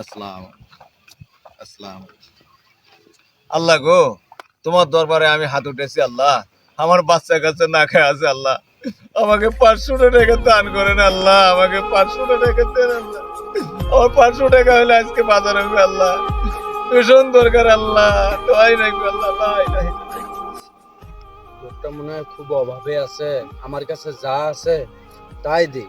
আসসালাম আসসালাম। আল্লাহ গো, তোমার দরবারে আমি হাত উঠেছি আল্লাহ। আমার বাচ্চা কাছে না খেয়ে আছে আল্লাহ, আমাকে 500 টাকা দান করেন আল্লাহ, আমাকে 500 টাকা দেন আল্লাহ। আমার 500 টাকা হলে আজকে বাজার হবে আল্লাহ, ভীষণ দরকার আল্লাহ। দোয়াই রাখবে আল্লাহ, লাই লাই। লোকটা মনে হয় খুব অভাবে আছে, আমার কাছে যা আছে তাই দে।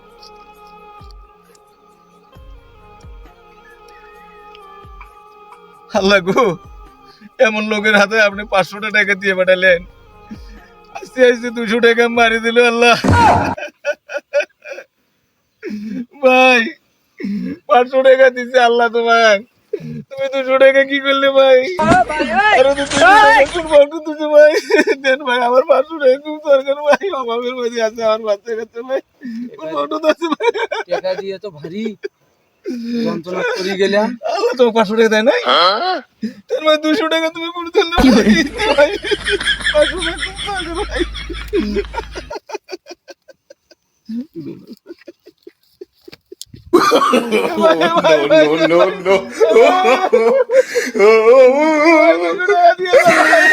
আল্লাহ গো, এমন লোকের হাতে আপনি 500 টাকা দিয়ে পাঠালেন, আস্তে আস্তে 200 টাকা মারি দিল আল্লাহ। ভাই, 500 টাকা দিচ্ছে আল্লাহ তোমার, তুমি 200 টাকা কি করলে ভাই? আরো তো 200 টাকা কোন বন্ধু দিচ্ছে ভাই? দেন ভাই, আমার 500 টাকা খুব দরকার ভাই, অভাবের মধ্যে আছে আমার বাচ্চা কাছে ভাই, কোন বন্ধু আছে ভাই? টাকা দিয়ে তো ভারী যন্ত্রণা করে গেলাম। আল্লাহ তোমার 500 টাকা দেয় নাই? তার মানে 200 টাকা তুমি করে দিলে ভাই। ভাই, 500 টাকা খুব দরকার ভাই। ভাই, ভাই, ভাই, no, no, no, no. ভাই, 200 টাকা দিয়ে দাও ভাই।